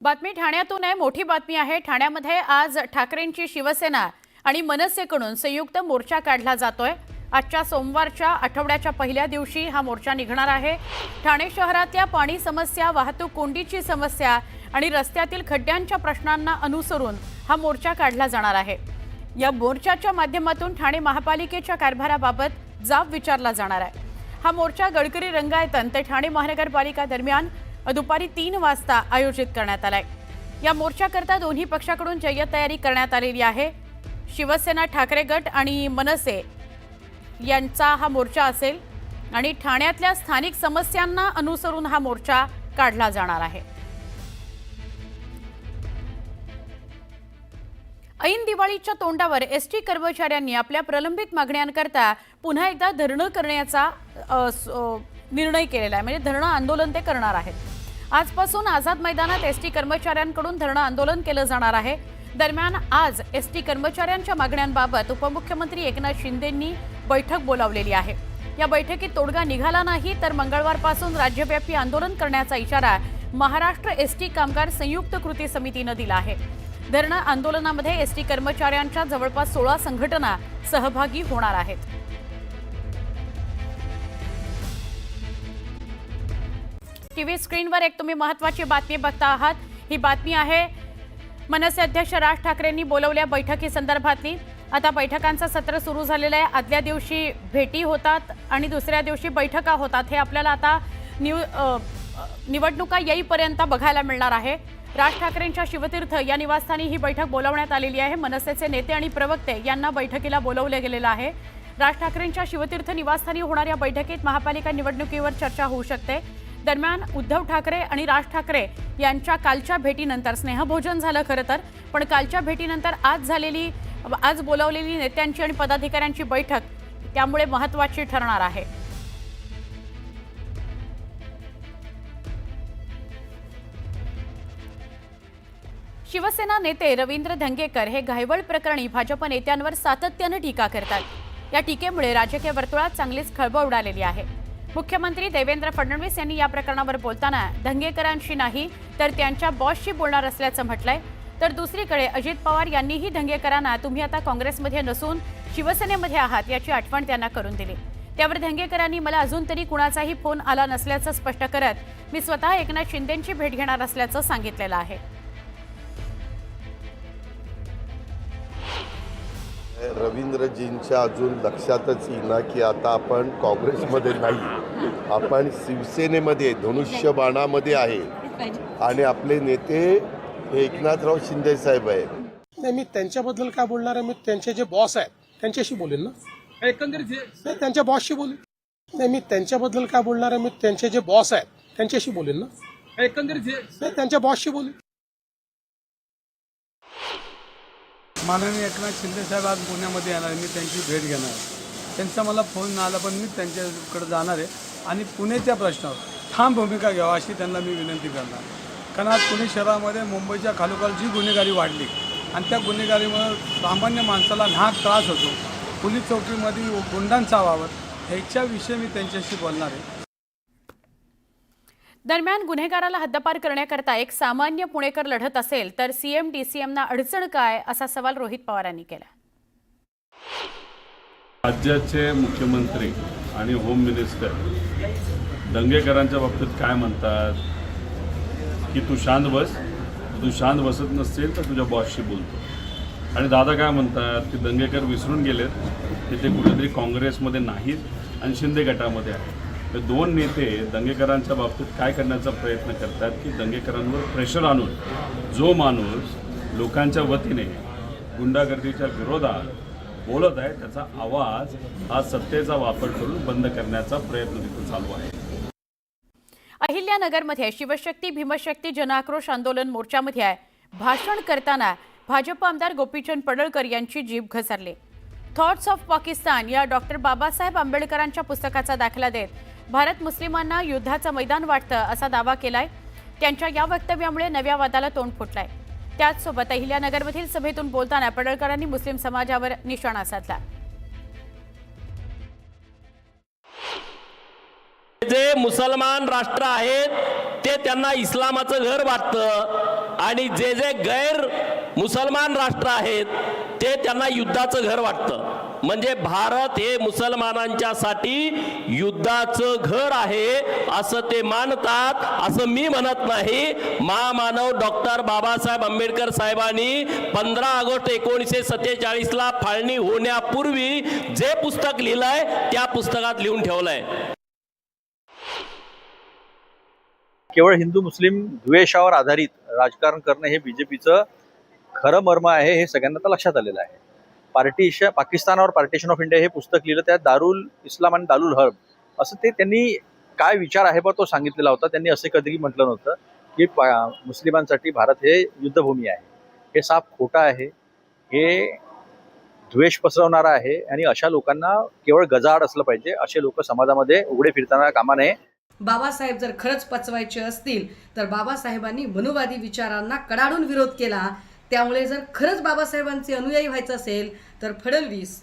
बातमी ठाण्यातून आहे। मोठी बातमी आहे। ठाण्यामध्ये आज ठाकरेंची शिवसेना आणि मनसेकडून संयुक्त मोर्चा काढला जातोय। आजच्या सोमवारच्या आठवड्याच्या पहिल्या दिवशी हा मोर्चा निघणार आहे। ठाणे शहरातल्या पाणी समस्या, वाहतूक कोंडीची समस्या आणि रस्त्यातील खड्ड्यांच्या प्रश्नांना अनुसरून हा मोर्चा काढला जाणार आहे। या मोर्चाच्या माध्यमातून ठाणे महापालिकेच्या कारभाराबाबत जाब विचारला जाणार आहे। हा मोर्चा गडकरी रंगायतन ते ठाणे महानगरपालिका दरम्यान दुपारी 3 वाजता आयोजित करण्यात आलाय। या मोर्चाकरता दोन्ही पक्षाकडून जय्यत तयारी करण्यात आलेली आहे। शिवसेना, ठाकरे गट आणि मनसे यांचा हा मोर्चा असेल आणि ठाण्यातल्या स्थानिक समस्यांना अनुसरून हा मोर्चा काढला जाणार आहे। ऐन दिवाळीच्या तोंडावर एसटी कर्मचाऱ्यांनी आपल्या प्रलंबित मागण्यांकरता पुन्हा एकदा धरणं करण्याचा निर्णय केलेला आहे। म्हणजे धरणं आंदोलन ते करणार आहेत। आजपासून आझाद मैदानात एसटी कर्मचाऱ्यांकडून धरणं आंदोलन केलं जाणार आहे। दरम्यान आज एसटी कर्मचाऱ्यांच्या मागण्यांबाबत उपमुख्यमंत्री एकनाथ शिंदेंनी बैठक बोलावलेली आहे। या बैठकीत तोडगा निघाला नाही तर मंगळवारपासून राज्यव्यापी आंदोलन करण्याचा इशारा महाराष्ट्र एसटी कामगार संयुक्त कृती समितीने दिला आहे। धरणं आंदोलनामध्ये एसटी कर्मचाऱ्यांच्या जवळपास 16 संघटना सहभागी होणार आहेत। टीव्ही स्क्रीनवर एक तुम्ही महत्त्वाची बातमी बघता आहात। ही बातमी आहे मनसे अध्यक्ष राज ठाकरेंनी बोलवल्या बैठकीसंदर्भातली। आता बैठकांचं सत्र सुरू झालेलं आहे। आदल्या दिवशी भेटी होतात आणि दुसऱ्या दिवशी बैठका होतात। हे आपल्याला आता निवडणुका येईपर्यंत बघायला मिळणार आहे। राज ठाकरेंच्या शिवतीर्थ या निवासस्थानी ही बैठक बोलावण्यात आलेली आहे। मनसेचे नेते आणि प्रवक्ते यांना बैठकीला बोलावले गेलेलं आहे। राज ठाकरेंच्या शिवतीर्थ निवासस्थानी होणाऱ्या बैठकीत महापालिका निवडणुकीवर चर्चा होऊ शकते। दरम्यान उद्धव ठाकरे आणि राज ठाकरे यांच्या कालच्या भेटीनंतर स्नेहभोजन झालं खरं तर, पण कालच्या भेटीनंतर आज बोलावलेली नेत्यांची आणि पदाधिकाऱ्यांची बैठक त्यामुळे महत्त्वाची ठरणार आहे। शिवसेना नेते रवींद्र धंगेकर हे घायवळ प्रकरणी भाजप नेत्यांवर सातत्याने टीका करतात। या टीकेमुळे राजकीय वर्तुळात चांगलीच खळबळ उडालेली आहे। मुख्यमंत्री देवेंद्र फडणवीस यांनी या प्रकरणावर बोलताना धंगेकरांशी नाही तर त्यांच्या बॉसशी बोलणार असल्याचं म्हटलंय। तर दुसरीकडे अजित पवार यांनीही धंगेकरांना तुम्ही आता काँग्रेसमध्ये नसून शिवसेनेमध्ये आहात याची आठवण त्यांना करून दिली। त्यावर धंगेकरांनी मला अजून तरी कुणाचाही फोन आला नसल्याचं स्पष्ट करत मी स्वतः एकनाथ शिंदेंची भेट घेणार असल्याचं सांगितलेलं आहे। रवींद्रजींच्या अजून लक्षातच येईना की आता आपण काँग्रेसमध्ये नाही, आपण शिवसेनेमध्ये धनुष्यबाणामध्ये आहे आणि आपले नेते हे एकनाथराव शिंदे साहेब आहेत। नाही, मी त्यांच्याबद्दल काय बोलणार आहे? मी त्यांचे जे बॉस आहेत त्यांच्याशी बोलेन ना, एकंदरीत त्यांच्या बॉसशी बोलेन। नाही, मी त्यांच्याबद्दल काय बोलणार आहे? मी त्यांचे जे बॉस आहेत त्यांच्याशी बोलेन ना, एकंदरीत त्यांच्या बॉसशी बोलेन। माननीय एकनाथ शिंदे साहेब आज पुण्यामध्ये येणार, मी त्यांची भेट घेणार। त्यांचा मला फोन आला पण मी त्यांच्याकडे जाणार आहे आणि पुण्याच्या प्रश्नावर ठाम भूमिका घ्यावा अशी त्यांना मी विनंती करणार। कारण आज पुणे शहरामध्ये मुंबईच्या खालोखाल जी गुन्हेगारी वाढली आणि त्या गुन्हेगारीमुळे सामान्य माणसाला नाहक त्रास होतो, पोलीस चौकीमध्ये गुंडांचा वावर, ह्याच्याविषयी मी त्यांच्याशी बोलणार आहे। दरम्यान गुन्हेगाराला हद्दपार करण्याकरता एक सामान्य पुणेकर लढत असेल तर सीएम डीसीएमना अडचण काय असा सवाल रोहित पवारांनी केला। राज्याचे मुख्यमंत्री आणि होम मिनिस्टर दंगेकरांच्या बाबतीत काय म्हणतात की तू शांत बस, तू शांत बसत नसेल तर तुझ्या बॉसशी बोलतो। आणि दादा काय म्हणतात की दंगेकर विसरून गेलेत की ते कुठेतरी काँग्रेसमध्ये नाहीत आणि शिंदे गटामध्ये आहेत। हे दोन नेते दंगेकरांच्या बाबतीत काय करण्याचा प्रयत्न करतात की दंगेकरांवर प्रेशर आणून जो माणूस लोकांच्या वतीने गुंडागर्दीच्या विरोधात बोलत आहे त्याचा आवाज हा सत्तेचा वापर करून बंद करण्याचा प्रयत्न तिथे चालू आहे। अहिल्यानगरमध्ये शिवशक्ती भीमशक्ती जनआक्रोश आंदोलन मोर्चामध्ये भाषण करताना भाजप आमदार गोपीचंद पडळकर यांची जीभ घसरली। थॉट्स ऑफ पाकिस्तान या डॉक्टर बाबासाहेब आंबेडकरांच्या पुस्तकाचा दाखला देत भारत मुस्लिमांना युद्धाचं मैदान वाटतं असा दावा केलाय। त्यांच्या या वक्तव्यामुळे नव्या वादाला तोंड फुटलंय। त्याचसोबत अहिल्यानगरमधील सभेतून बोलताना पडळकरांनी मुस्लिम समाजावर निशाणा साधला। जे मुसलमान राष्ट्र आहेत ते त्यांना इस्लामाचं घर वाटतं आणि जे जे गैर मुसलमान राष्ट्र आहेत ते त्यांना युद्धाचं घर वाटतं. म्हणजे भारत हे मुसलमानांच्यासाठी युद्धाचं घर आहे असं ते मानतात, असं मी म्हणत नाही. महामानव डॉक्टर बाबासाहेब आंबेडकर साहेबांनी 15 ऑगस्ट 1947ला फाळणी होण्यापूर्वी जे पुस्तक लिहिलंय त्या पुस्तकात लिहून ठेवलंय. केवळ हिंदू मुस्लिम द्वेषावर आधारित राजकारण करणं हे बीजेपीचं खरं मर्म आहे हे सगळ्यांना आता लक्षात आलेलं आहे. पाकिस्तानावर पार्टिशन ऑफ इंडिया हे पुस्तक लिहिलं, त्यात दारुल इस्लाम आणि दारुल हर्ब असं ते त्यांनी काय विचार आहे बा तो सांगितलेला होता. त्यांनी असे कधीही म्हटलं नव्हतं की मुस्लिमांसाठी भारत हे युद्धभूमी आहे. हे साफ खोटं आहे, हे द्वेष पसरवणारं आहे आणि अशा लोकांना केवळ गजाआड असलं पाहिजे. असे लोक समाजामध्ये उघडे फिरताना कामा नये. बाबासाहेब जर खरंच पचवायचे असतील तर बाबासाहेबांनी मनुवादी विचारांना कडाडून विरोध केला. त्यामुळे जर खरंच बाबासाहेबांचे अनुयायी व्हायचं असेल तर फडणवीस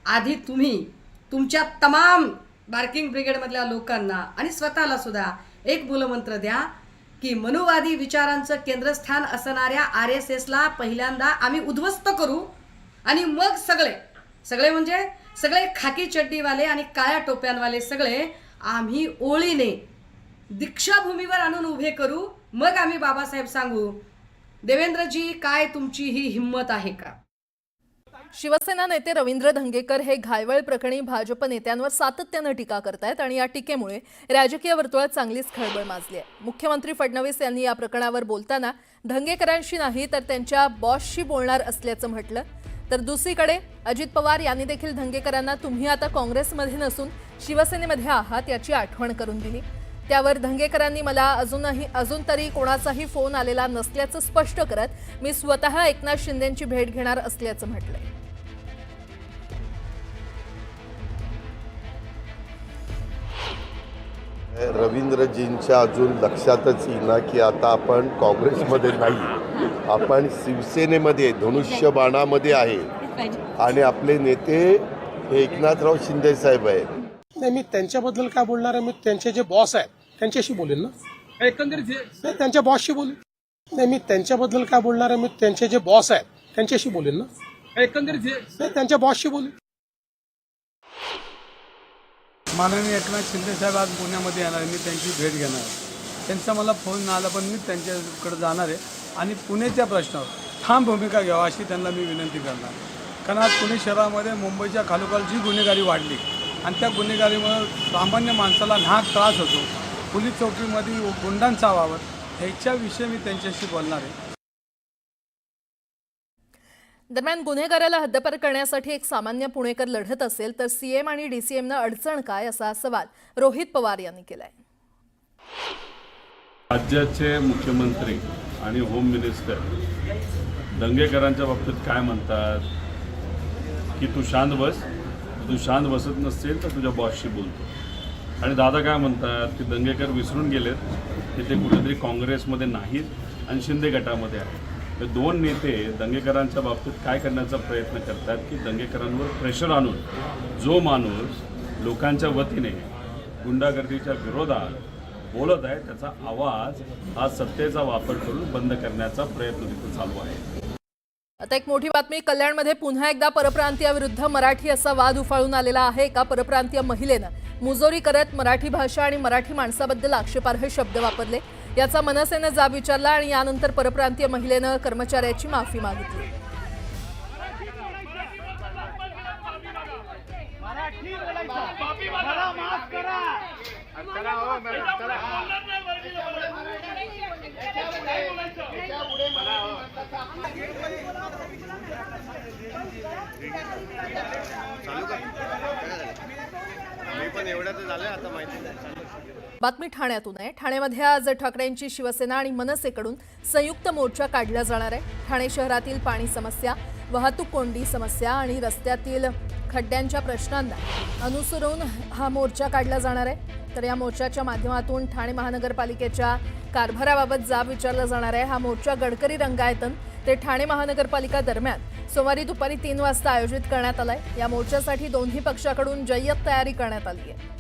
आधी तुम्ही तुमच्या तमाम बार्किंग ब्रिगेडमधल्या लोकांना आणि स्वतःला सुद्धा एक मूलमंत्र द्या की मनुवादी विचारांचं केंद्रस्थान असणाऱ्या RSSला पहिल्यांदा आम्ही उद्ध्वस्त करू आणि मग सगळे म्हणजे सगळे खाकी चड्डीवाले आणि काळ्या टोप्यांवाले सगळे आम्ही ओळीने दीक्षाभूमीवर आणून उभे करू. मग आम्ही बाबासाहेब सांगू. देवेंद्रजी, काय तुमची ही हिम्मत आहे का? शिवसेना नेते रवींद्र धंगेकर हे घायवळ प्रकरणी भाजप नेत्यांवर सातत्यानं टीका करतायत आणि या टीकेमुळे राजकीय वर्तुळात चांगलीच खळबळ माजली आहे. मुख्यमंत्री फडणवीस यांनी या प्रकरणावर बोलताना धंगेकरांशी नाही तर त्यांच्या बॉसशी बोलणार असल्याचं म्हटलं. तर दुसरीकडे अजित पवार यांनी देखील धंगेकरांना तुम्ही आता काँग्रेसमध्ये नसून शिवसेनेमध्ये आहात याची आठवण करून दिली. त्यावर धंगेकरांनी मला अजून तरी कोणाचाही फोन आलेला नसल्याचं स्पष्ट करत मी स्वतः एकनाथ शिंदेंची भेट घेणार असल्याचं म्हटलंय. रवींद्रजींच्या अजून लक्षातच येईना की आता आपण काँग्रेसमध्ये नाही, आपण शिवसेनेमध्ये धनुष्यबाणामध्ये आहे आणि आपले नेते हे एकनाथराव शिंदे साहेब आहेत. नाही, मी त्यांच्याबद्दल काय बोलणार आहे? मी त्यांचे जे बॉस आहेत त्यांच्याशी बोलेन ना. एकंदरीत त्यांच्या बॉसशी बोलेन. नाही, मी त्यांच्याबद्दल काय बोलणार आहे? मी त्यांचे जे बॉस आहेत त्यांच्याशी बोलेन ना. एकंदरीत त्यांच्या बॉसशी बोलेन. माननीय एकनाथ शिंदे साहेब आज पुण्यामध्ये येणार आहे, मी त्यांची भेट घेणार आहे. त्यांचा मला फोन आला पण मी त्यांच्याकडे जाणार आहे आणि पुण्याच्या प्रश्नावर ठाम भूमिका घ्यावा अशी त्यांना मी विनंती करणार. कारण आज पुणे शहरामध्ये मुंबईच्या खालोखाल जी गुन्हेगारी वाढली आणि त्या गुन्हेगारीमुळे सामान्य माणसाला नाहक त्रास होतो, पोलीस चौकीमध्ये गुंडांचा वावर, ह्याच्याविषयी मी त्यांच्याशी बोलणार आहे. दरम्यान गुन्हेगाराला हद्दपार करण्यासाठी एक सामान्य पुणेकर लढत असेल तर CM आणि DCMनं अडचण काय असा सवाल रोहित पवार यांनी केलाय. राज्याचे मुख्यमंत्री आणि होम मिनिस्टर दंगेकरांच्या बाबतीत काय म्हणतात की तू शांत बस, तू शांत बसत नसेल तर तुझ्या बॉसशी बोलतो. आणि दादा काय म्हणतात की दंगेकर विसरून गेलेत की ते कुठेतरी काँग्रेसमध्ये नाहीत आणि शिंदे गटामध्ये आहेत. हे दोन नेते दंगेकरांच्या बाबतीत काय करण्याचा प्रयत्न करतात की दंगेकरांवर प्रेशर आणून जो माणूस लोकांच्या वतीने गुंडागर्दीच्या विरोधात बोलत आहे त्याचा आवाज हा सत्तेचा वापर करून बंद करण्याचा प्रयत्न तिथे चालू आहे. आता एक मोठी बातमी. कल्याणमध्ये पुन्हा एकदा परप्रांतीयाविरुद्ध मराठी असा वाद उफाळून आलेला आहे. एका परप्रांतीय महिलेनं मुजोरी करत मराठी भाषा आणि मराठी माणसाबद्दल आक्षेपार्ह शब्द वापरले. याचा मनसेनं जाब विचारला आणि यानंतर परप्रांतीय महिलेनं कर्मचाऱ्याची माफी मागितली. बातमी ठाण्यातून आहे. ठाण्यामध्ये आज ठाकरेंची शिवसेना आणि मनसेकडून संयुक्त मोर्चा काढला जाणार आहे. ठाणे शहरातील पाणी समस्या, वाहतूक कोंडी समस्या आणि रस्त्यातील खड्ड्यांच्या प्रश्नांना अनुसरून हा मोर्चा काढला जाणार आहे. तर या मोर्चाच्या माध्यमातून ठाणे महानगरपालिकेच्या कारभाराबाबत जाब विचारला जाणार आहे. हा मोर्चा गडकरी रंगायतन ते ठाणे महानगरपालिका दरम्यान सोमवारी दुपारी 3 वाजता आयोजित करण्यात आलाय. या मोर्चासाठी दोन्ही पक्षाकडून जय्यत तयारी करण्यात आली आहे.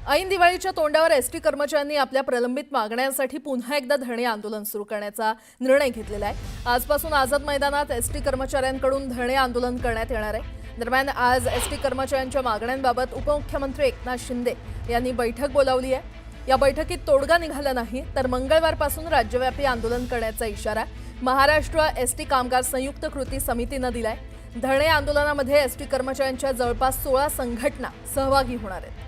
ऐन दिवाळीच्या तोंडावर एसटी कर्मचाऱ्यांनी आपल्या प्रलंबित मागण्यांसाठी पुन्हा एकदा धरणे आंदोलन सुरू करण्याचा निर्णय घेतलेला आहे. आजपासून आझाद मैदानात एसटी कर्मचाऱ्यांकडून धरणे आंदोलन करण्यात येणार आहे. दरम्यान आज एसटी कर्मचाऱ्यांच्या मागण्यांबाबत उपमुख्यमंत्री एकनाथ शिंदे यांनी बैठक बोलावली आहे. या बैठकीत तोडगा निघाला नाही तर मंगळवारपासून राज्यव्यापी आंदोलन करण्याचा इशारा महाराष्ट्र एसटी कामगार संयुक्त कृती समितीनं दिलाय. धरणे आंदोलनामध्ये एसटी कर्मचाऱ्यांच्या जवळपास 16 संघटना सहभागी होणार आहेत.